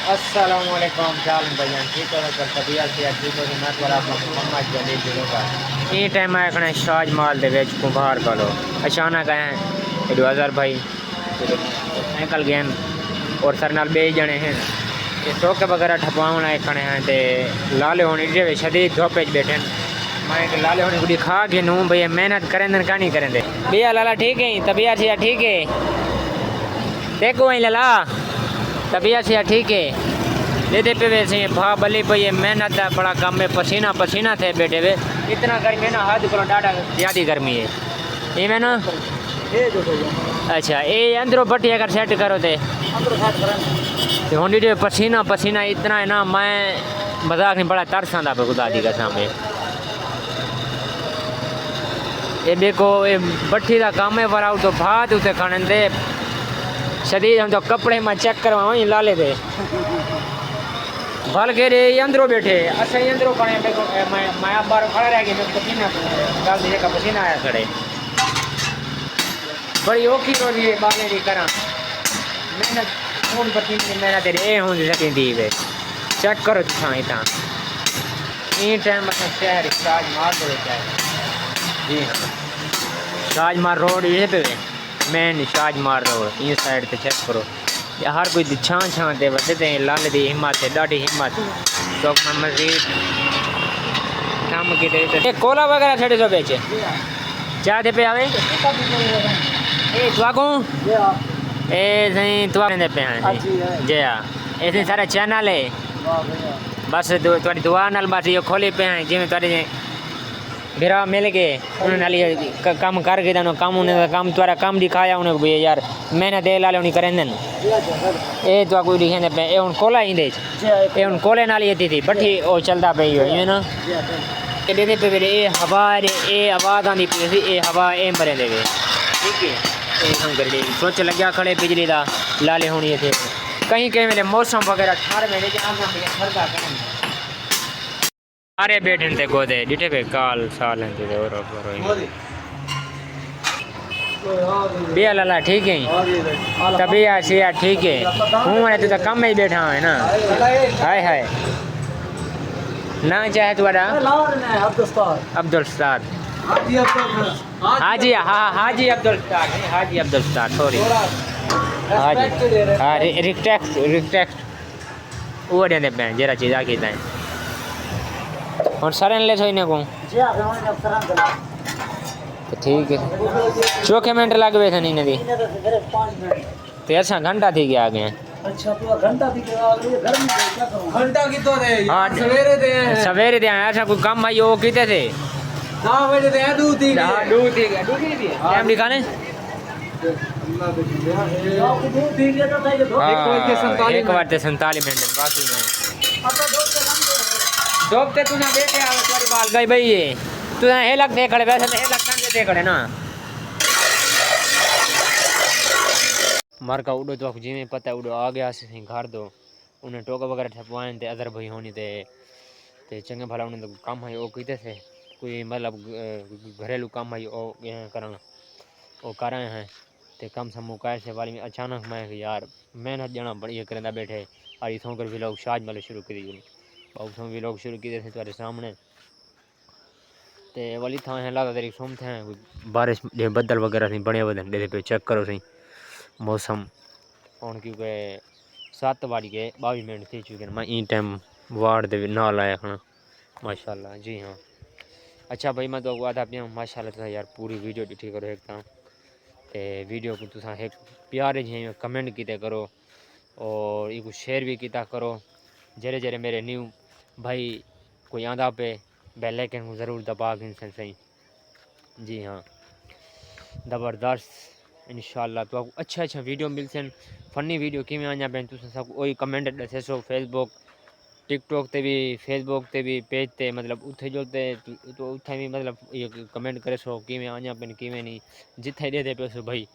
अस्सलामुअलैकुम भाईजान ठीक है सर तबीयत से ठीक हो मैं थोड़ा मोहम्मद जलील जुड़ूंगा ये टाइम आया खड़े शाज माल दे वेच कुंभार कलो अचानक आए हैं 2000 भाई साइकिल गए और सर नाल बे जने हैं ये टोके वगैरह ठपवाने लाए खड़े हैं ते लाले होने जे शदीद धोपे बैठे मैं कि लाले होने गुड़ी खा के नूं भैया मेहनत करें दिन का नहीं करें दे भैया लाला ठीक है तबीयत से ठीक है देखो वहीं लाला तबीयत से ठीक है दे दे पे वैसे भा बली पे ये मेहनत है बड़ा काम में पसीना पसीना थे बैठे हुए इतना गर्मी है ना हाथ को डाटा ज़्यादा गर्मी है ये मैं ना अच्छा ये अंदरों भट्टी अगर सेट करो तो होनी जो पसीना पसीना इतना है ना मैं मजाक नहीं बड़ा तरसा था पे खुदा दी का सामने ये देखो ये भट्टी का काम है वराउ तो भात उसे खाने दे शरीर हम तो कपड़े में चेक करवाओ ही लाले थे भल के रे अंदरों बैठे अच्छा ये अंदरों खड़े मैं बाहर खड़ा रह गया पसीना डाल दीजिए का पसीना आया खड़े बड़ी औखी रोज ये बाले नहीं करा मेहनत खून पसीने मेहनत रे हूँ सकी थी वे चेक करो छाई था ये टाइम मतलब शहर शाजमार दो जी हाँ शाजमार रोड ये पे मेन शाजमार रोड ये साइड पे चेक करो हर कोई छां छां ते वधदे लाल दी हिम्मत है ॾाढी हिम्मत तो मज़ीद काम की कोला वगैरह छड़े तो बेचे क्या दे पे आवे ए तुआको ए सही तुआ दे पे हैं जी हां ऐसे सारा चैनल है बस तुम्हारी दुआ नाल बस ये खोली पे हैं जिवें तुम्हारे बिरा मिल के उन्होंने काम कर गए दानो काम उन्हें काम तुम्हारा काम दिखाया उन्हें भैया यार मैंने दे लाले उन्हें करें दिन ये तो कोई दिखे पे ये उन कोला ही दे ये उन कोले नाल ये थी बट्टी ओ चलता पे ये ना ये दे दे पे ये हवा ये आवाज़ आंदी पे ये हवा ये मरे दे ठीक है ये हम कर दे सोच लग्या खड़े बिजली दा लाले होनी थे कहीं कहीं मेरे मौसम वगैरह ठार में लेके आना भैया ठरदा करें अरे बैठे थे गोदे डिटे पे काल साल हैं और बिया लाला ठीक है तभी आशिया ठीक है हूँ मैंने तो कम में ही बैठा है ना हाय हाय ना चाहे तुम्हारा अब्दुल उस्ताद हाजी हाजी अब्दुल उस्ताद हाजी अब्दुल उस्ताद सॉरी हाजी हाँ रिटेक्ट वो देते पे जरा चीज़ आकी था और सर ले थोड़ी को तो ठीक है चौके मिनट लग गए थे नहीं नदी तो ऐसा घंटा थी गया आगे अच्छा तो घंटा थी घंटा की तो थे हाँ सवेरे थे ऐसा कोई काम भाई वो कितने थे 9 बजे थे दूध थी टाइम दिखाने एक बार थे 47 मिनट बाकी में दोपते तू ना देखे आवे तुम्हारी बाल गई भाई ये तू ना हेलक दे खड़े वैसे तो हेलक कांदे दे खड़े ना मार का उड़ो तो जी में पता उड़ो आ गया से घर दो उन्हें टोका वगैरह ठपवाए थे अदर भाई होनी ते चंगे भला उन्हें तो काम है वो कीते थे कोई मतलब घरेलू काम है वो करना वो कर रहे हैं ते कम से मुकाए से वाली में अचानक मैं यार मेहनत जाना बढ़िया करेंदा बैठे और इथों कर भी लोग शाज मतलब शुरू कर दी उसमें भी लोग शुरू किए थे तुम्हारे सामने ते वाली था है लादा तेरी सुम थे बारिश जे बदल वगैरह थी बने बदन दे पे चेक करो सही मौसम और क्योंकि 7 वाड़ी के 22 मिनट थी चुके मैं ई टाइम वार्ड दे ना लाया खाना माशाल्लाह जी हाँ अच्छा भाई मैं तो आदा पिया माशाल्लाह था यार पूरी वीडियो डिठी करो एक ते वीडियो को तुसा एक प्यारे जी कमेंट किते करो और ये शेयर भी किया करो जरे जरे मेरे न्यू भाई कोई आंदा पे बेल आइकन को ज़रूर दबा के सही जी हाँ ज़बरदस्त इंशाल्लाह तो आपको अच्छा वीडियो मिलते फनी वीडियो कि आना पे तुम सब वही कमेंट दसो फेसबुक टिकटॉक ते भी फेसबुक ते भी पेज ते मतलब उथे जो तो उथे भी मतलब ये कमेंट करे सो कि आना पे कि नहीं जिथे दे पे सो भाई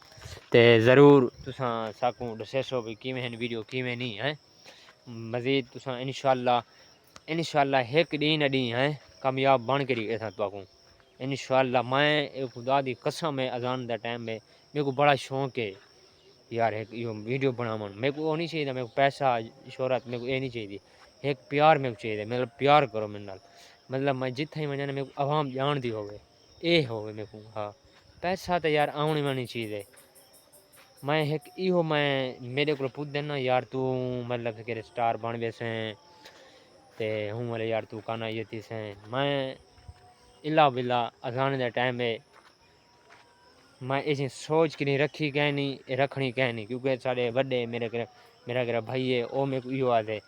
ते ज़रूर तुसा साकू दसो भाई कि वीडियो कि नहीं है मज़ीद तुसा इंशाल्लाह एक डी न डी है कामयाब बन के ऐसा तो इंशाल्लाह मैं खुदा दी कसम है अजान दा टाइम में मेरे को बड़ा शौक है यार एक यो वीडियो बनावन मेरे को वो नहीं चाहिए, मेरे को पैसा शोहरत मेरे को ये नहीं चाहिए, एक प्यार मेरे को चाहिए, मतलब प्यार करो मेरे नाल, मतलब मैं जिथे वजना मेरे को आवाम जानती होवे, ये होवे मेरे को। हाँ पैसा तो यार आने में नहीं चाहिए, मैं एक इहो मैं मेरे को पूछ देना यार तू मतलब कि स्टार बन वैसे ते हूँ वाले यार तू काना ये थी से मैं इला बिला अजान दे टाइम में मैं ऐसी सोच के नहीं रखी कह नहीं रखनी कह नहीं, क्योंकि सारे बड़े मेरा भाई है वो मेरे को इहो आदे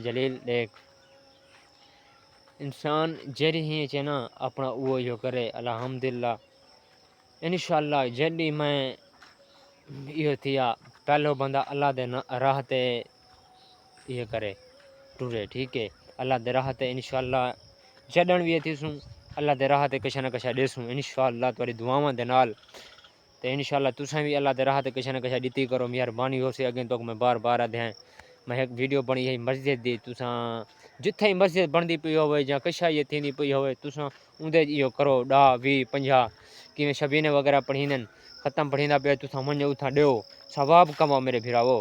जलील देख इंसान जरी ही चे ना अपना वो यो करे अल्हम्दुलिल्लाह इंशाअल्लाह जल्दी मैं इहो थिया पहलो बंदा अल्लाह दे राह ते ये करे टुरे, ठीक है अल्लाह दे राह ते इंशाअल्लाह जडन भी थीसूं अल्लाह दे राह ते कशा न कशा देसूं इंशाअल्लाह तुहारी दुआवां दे नाल, तो इंशाअल्लाह तुसां भी अल्लाह दे राह ते कशा न कशा दी करो मेहरबानी हो से अगे तो मैं बार बार आद्यां मैं एक वीडियो बनी है मस्जिद दी, तुसां जिथे ही मस्जिद बनती पई होवे या कशा ये थींदी पई होवे तुसां उंदे इहो करो 10 20 50 किवें शबीने वगैरह पढ़ींदन ख़त्म पढ़ींदा पे तुसां वञो उथां ॾियो सवाब कमाओ मेरे भिरावो।